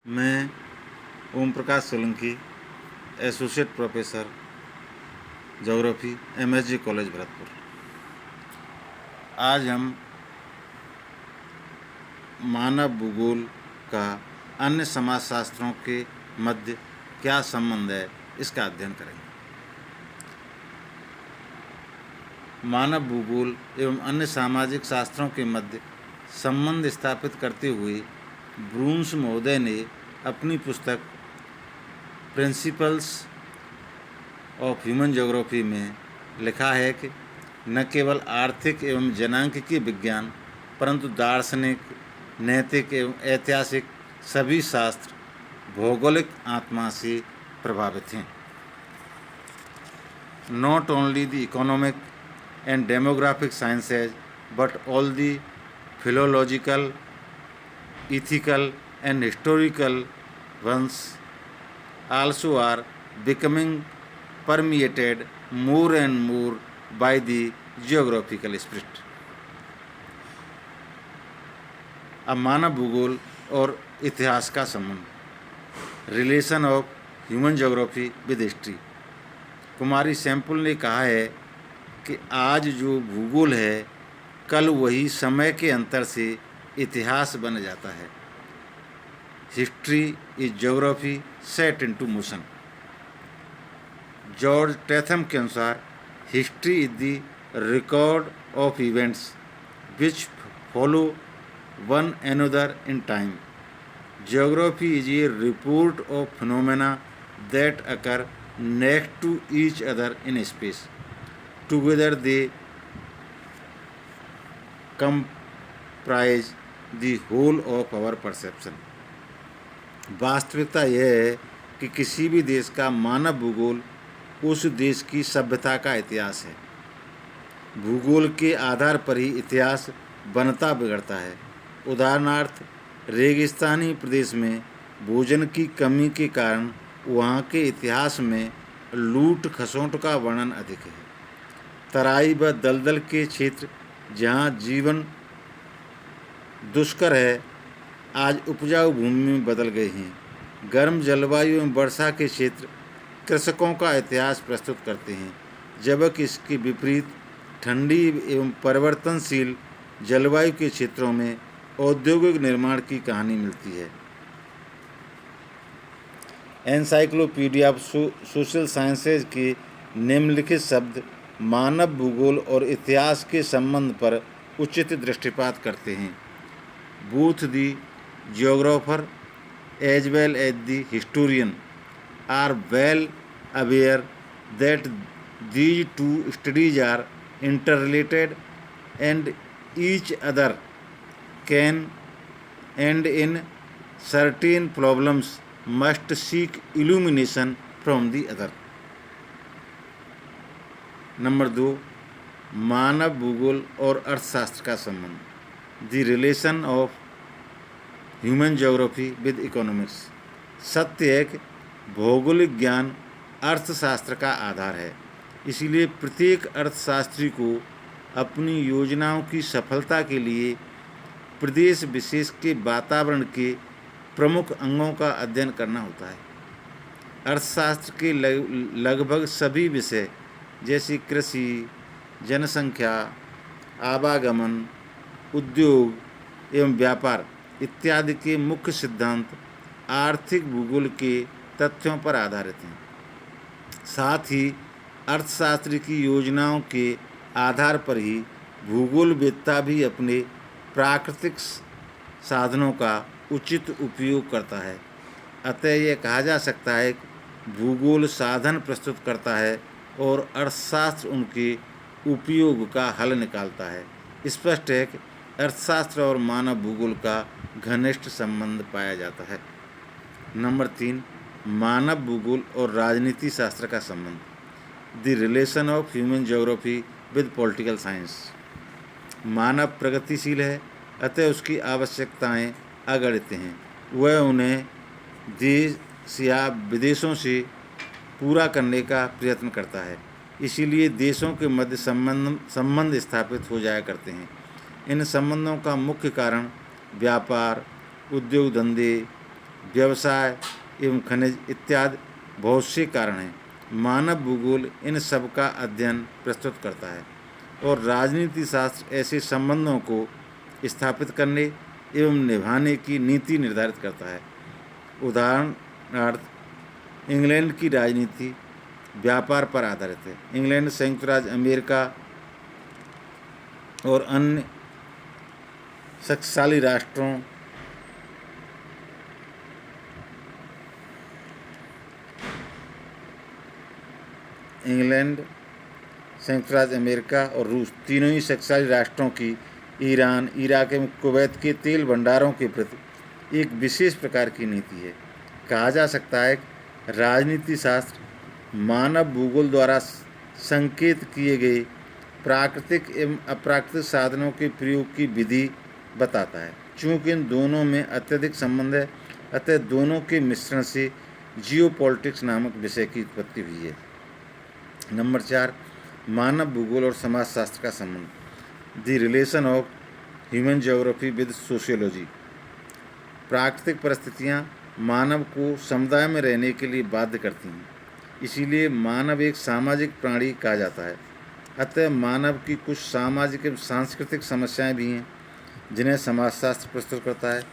मैं Om Prakash Solanki, associate professor geography, MSG college Bharatpur. आज हम मानव भूगोल का अन्य समाजशास्त्रों के मध्य क्या संबंध है, इसका अध्ययन करेंगे। मानव भूगोल एवं अन्य सामाजिक शास्त्रों के मध्य संबंध स्थापित करते हुए ब्रून्स महोदय ने अपनी पुस्तक प्रिंसिपल्स ऑफ ह्यूमन ज्योग्राफी में लिखा है कि न केवल आर्थिक एवं जनांकिकीय विज्ञान परंतु दार्शनिक, नैतिक एवं ऐतिहासिक सभी शास्त्र भौगोलिक आत्मा से प्रभावित हैं। Not only the economic and demographic sciences but all the philological, ethical and historical ones also are becoming permeated more and more by the geographical spirit। अब मानव भूगोल और इतिहास का संबंध, relation of human geography with history. Kumari sample ने कहा है कि आज जो भूगोल है कल वही समय के अंतर से इतिहास बन जाता है। History is geography set into motion. George Tatham के अनुसार history is the record of events which follow one another in time. Geography is a report of phenomena that occur next to each other in space. Together they comprise the whole of our perception। वास्तविकता यह है कि किसी भी देश का मानव भूगोल उस देश की सभ्यता का इतिहास है। भूगोल के आधार पर ही इतिहास बनता बिगड़ता है। उदाहरणार्थ, रेगिस्तानी प्रदेश में भोजन की कमी के कारण वहाँ के इतिहास में लूट खसोट का वर्णन अधिक है। तराई व दलदल के क्षेत्र जहाँ जीवन दुष्कर है आज उपजाऊ भूमि में बदल गए हैं। गर्म जलवायु एवं वर्षा के क्षेत्र कृषकों का इतिहास प्रस्तुत करते हैं, जबकि इसके विपरीत ठंडी एवं परिवर्तनशील जलवायु के क्षेत्रों में औद्योगिक निर्माण की कहानी मिलती है। एनसाइक्लोपीडिया ऑफ सोशल साइंसेज के निम्नलिखित शब्द मानव भूगोल और इतिहास के संबंध पर उचित दृष्टिपात करते हैं। Both the geographer as well as the historian are well aware that these two studies are interrelated and each other can and in certain problems must seek illumination from the other। Number 2, मानव भूगोल और अर्थशास्त्र का संबंध, the relation of human geography with economics. सत्य है कि भौगोलिक ज्ञान अर्थशास्त्र का आधार है, इसीलिए प्रत्येक अर्थशास्त्री को अपनी योजनाओं की सफलता के लिए प्रदेश विशेष के वातावरण के प्रमुख अंगों का अध्ययन करना होता है। अर्थशास्त्र के लगभग सभी विषय जैसे कृषि, जनसंख्या, आवागमन, उद्योग एवं व्यापार इत्यादि के मुख्य सिद्धांत आर्थिक भूगोल के तथ्यों पर आधारित हैं। साथ ही अर्थशास्त्र की योजनाओं के आधार पर ही भूगोलवेत्ता भी अपने प्राकृतिक साधनों का उचित उपयोग करता है। अतः यह कहा जा सकता है कि भूगोल साधन प्रस्तुत करता है और अर्थशास्त्र उनके उपयोग का हल निकालता है। स्पष्ट है कि अर्थशास्त्र और मानव भूगोल का घनिष्ठ संबंध पाया जाता है। नंबर 3, मानव भूगोल और राजनीति शास्त्र का संबंध, the relation of human geography with political science. मानव प्रगतिशील है, अतः उसकी आवश्यकताएं अगणित हैं। वह उन्हें देश या विदेशों से पूरा करने का प्रयत्न करता है, इसीलिए देशों के मध्य संबंध स्थापित हो जाया करते हैं। इन संबंधों का मुख्य कारण व्यापार, उद्योग धंधे, व्यवसाय एवं खनिज इत्यादि बहुत से कारण हैं। मानव भूगोल इन सब का अध्ययन प्रस्तुत करता है और राजनीति शास्त्र ऐसे संबंधों को स्थापित करने एवं निभाने की नीति निर्धारित करता है। उदाहरणार्थ इंग्लैंड की राजनीति व्यापार पर आधारित है। इंग्लैंड संयुक्त राज्य अमेरिका और अन्य शक्तिशाली राष्ट्रों इंग्लैंड, संयुक्त राज्य अमेरिका और रूस तीनों ही शक्तिशाली राष्ट्रों की ईरान, इराक एवं कुवैत के तेल भंडारों के प्रति एक विशेष प्रकार की नीति है। कहा जा सकता है कि राजनीति शास्त्र मानव भूगोल द्वारा संकेत किए गए प्राकृतिक एवं अप्राकृतिक साधनों के प्रयोग की विधि बताता है। चूँकि इन दोनों में अत्यधिक संबंध है, अतः दोनों के मिश्रण से जियोपॉलिटिक्स नामक विषय की उत्पत्ति हुई है। नंबर 4, मानव भूगोल और समाजशास्त्र का संबंध। The relation of human geography with sociology. प्राकृतिक परिस्थितियाँ मानव को समुदाय में रहने के लिए बाध्य करती हैं, इसीलिए मानव एक सामाजिक प्राणी कहा जाता है। अतः मानव की कुछ सामाजिक एवं सांस्कृतिक समस्याएं भी हैं जिन्हें समाजशास्त्र प्रस्तुत करता है।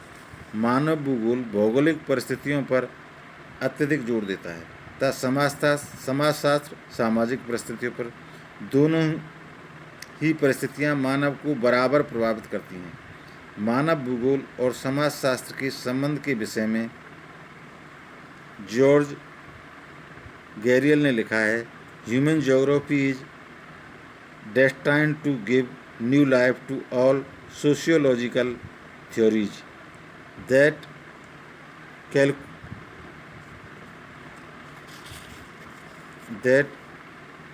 मानव भूगोल भौगोलिक परिस्थितियों पर अत्यधिक जोर देता है तथा समाजशास्त्र सामाजिक परिस्थितियों पर। दोनों ही परिस्थितियां मानव को बराबर प्रभावित करती हैं। मानव भूगोल और समाजशास्त्र के संबंध के विषय में जॉर्ज गैरियल ने लिखा है, human geography is destined to give new life to all sociological theories that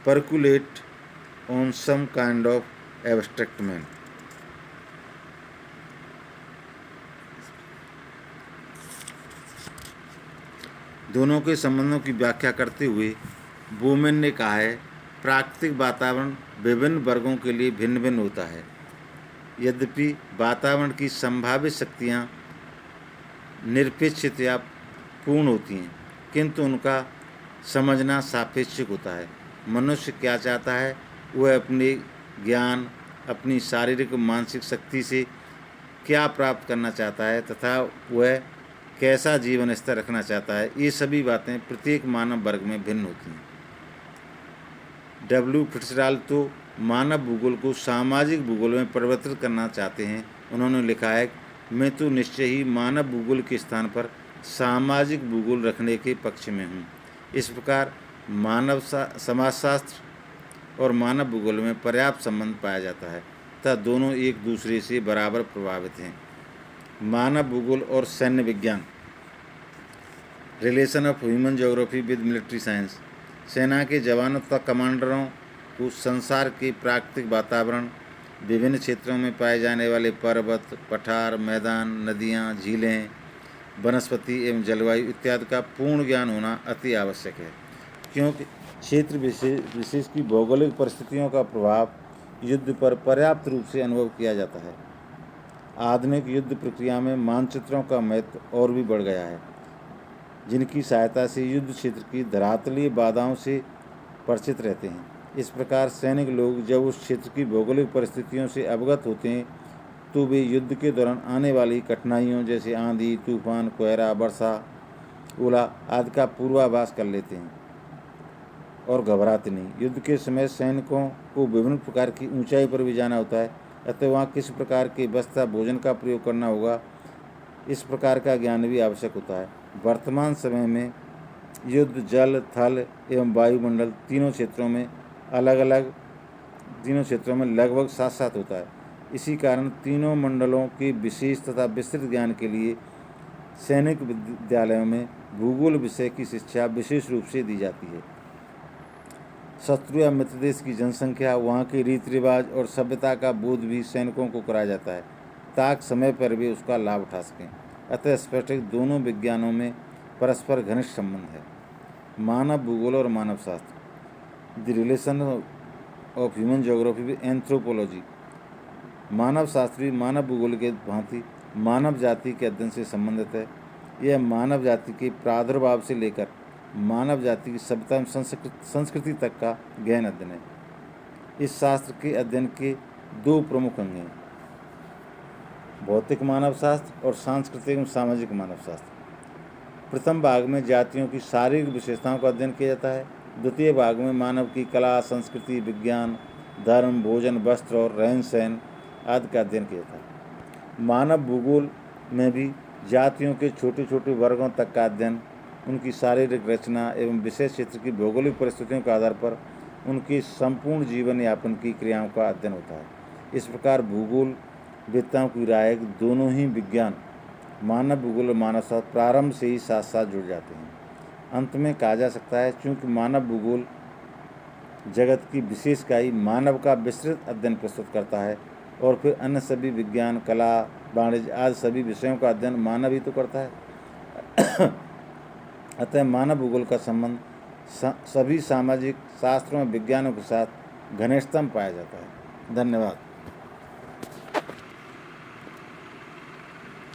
percolate on some kind of abstract man. दोनों के संबंधों की व्याख्या करते हुए बोमेन ने कहा है, प्राकृतिक वातावरण विभिन्न वर्गों के लिए भिन्न भिन्न होता है। यद्यपि वातावरण की संभावित शक्तियाँ निरपेक्षता पूर्ण होती हैं, किंतु उनका समझना सापेक्षिक होता है। मनुष्य क्या चाहता है, वह अपने ज्ञान, अपनी शारीरिक और मानसिक शक्ति से क्या प्राप्त करना चाहता है तथा वह कैसा जीवन स्तर रखना चाहता है, ये सभी बातें प्रत्येक मानव वर्ग में भिन्न होती हैं। डब्ल्यू फिट्जराल्ड तो मानव भूगोल को सामाजिक भूगोल में परिवर्तित करना चाहते हैं। उन्होंने लिखा है, मैं तो निश्चय ही मानव भूगोल के स्थान पर सामाजिक भूगोल रखने के पक्ष में हूँ। इस प्रकार समाजशास्त्र और मानव भूगोल में पर्याप्त संबंध पाया जाता है तथा दोनों एक दूसरे से बराबर प्रभावित हैं। मानव भूगोल और सैन्य विज्ञान। Relation of human geography with military science. सेना के जवानों तथा कमांडरों को संसार के प्राकृतिक वातावरण, विभिन्न क्षेत्रों में पाए जाने वाले पर्वत, पठार, मैदान, नदियाँ, झीलें, वनस्पति एवं जलवायु इत्यादि का पूर्ण ज्ञान होना अति आवश्यक है, क्योंकि क्षेत्र विशेष की भौगोलिक परिस्थितियों का प्रभाव युद्ध पर पर्याप्त रूप से अनुभव किया जाता है। आधुनिक युद्ध प्रक्रिया में मानचित्रों का महत्व और भी बढ़ गया है, जिनकी सहायता से युद्ध क्षेत्र की धरातलीय बाधाओं से परिचित रहते हैं। इस प्रकार सैनिक लोग जब उस क्षेत्र की भौगोलिक परिस्थितियों से अवगत होते हैं तो वे युद्ध के दौरान आने वाली कठिनाइयों जैसे आंधी, तूफान, कोहरा, वर्षा, ओला आदि का पूर्वाभास कर लेते हैं और घबराते नहीं। युद्ध के समय सैनिकों को विभिन्न प्रकार की ऊंचाई पर भी जाना होता है, अतः वहाँ किस प्रकार के वस्त्र भोजन का प्रयोग करना होगा, इस प्रकार का ज्ञान भी आवश्यक होता है। वर्तमान समय में युद्ध जल, थल एवं वायुमंडल तीनों क्षेत्रों में लगभग साथ साथ होता है। इसी कारण तीनों मंडलों के विशेष तथा विस्तृत ज्ञान के लिए सैनिक विद्यालयों में भूगोल विषय की शिक्षा विशेष रूप से दी जाती है। शत्रु या मित्र देश की जनसंख्या, वहाँ के रीति रिवाज और सभ्यता का बोध भी सैनिकों को कराया जाता है ताकि समय पर भी उसका लाभ उठा सकें। अतः स्पष्ट है दोनों विज्ञानों में परस्पर घनिष्ठ संबंध है। मानव भूगोल और मानव शास्त्र। The relation of human geography with anthropology. मानव शास्त्री मानव भूगोल के भांति मानव जाति के अध्ययन से संबंधित है। यह मानव जाति के प्रादुर्भाव से लेकर मानव जाति की सभ्यता एवं संस्कृति तक का गहन अध्ययन है। इस शास्त्र के अध्ययन के दो प्रमुख अंग हैं, भौतिक मानव शास्त्र और सांस्कृतिक एवं सामाजिक मानव शास्त्र। प्रथम भाग में जातियों की शारीरिक विशेषताओं का अध्ययन किया जाता है। द्वितीय भाग में मानव की कला, संस्कृति, विज्ञान, धर्म, भोजन, वस्त्र और रहन सहन आदि का अध्ययन किया जाता है। मानव भूगोल में भी जातियों के छोटे छोटे वर्गों तक का अध्ययन, उनकी शारीरिक रचना एवं विशेष क्षेत्र की भौगोलिक परिस्थितियों के आधार पर उनकी संपूर्ण जीवन यापन की क्रियाओं का अध्ययन होता है। इस प्रकार भूगोल वेत्ताओं की राय दोनों ही विज्ञान, मानव भूगोल और मानव शास्त्र प्रारंभ से ही साथ साथ जुड़ जाते हैं। अंत में कहा जा सकता है, चूँकि मानव भूगोल जगत की विशेष इकाई मानव का विस्तृत अध्ययन प्रस्तुत करता है और फिर अन्य सभी विज्ञान, कला, वाणिज्य आदि सभी विषयों का अध्ययन मानव ही तो करता है। अतः मानव भूगोल का संबंध सभी सामाजिक शास्त्रों और विज्ञानों के साथ घनिष्ठतम पाया जाता है। धन्यवाद।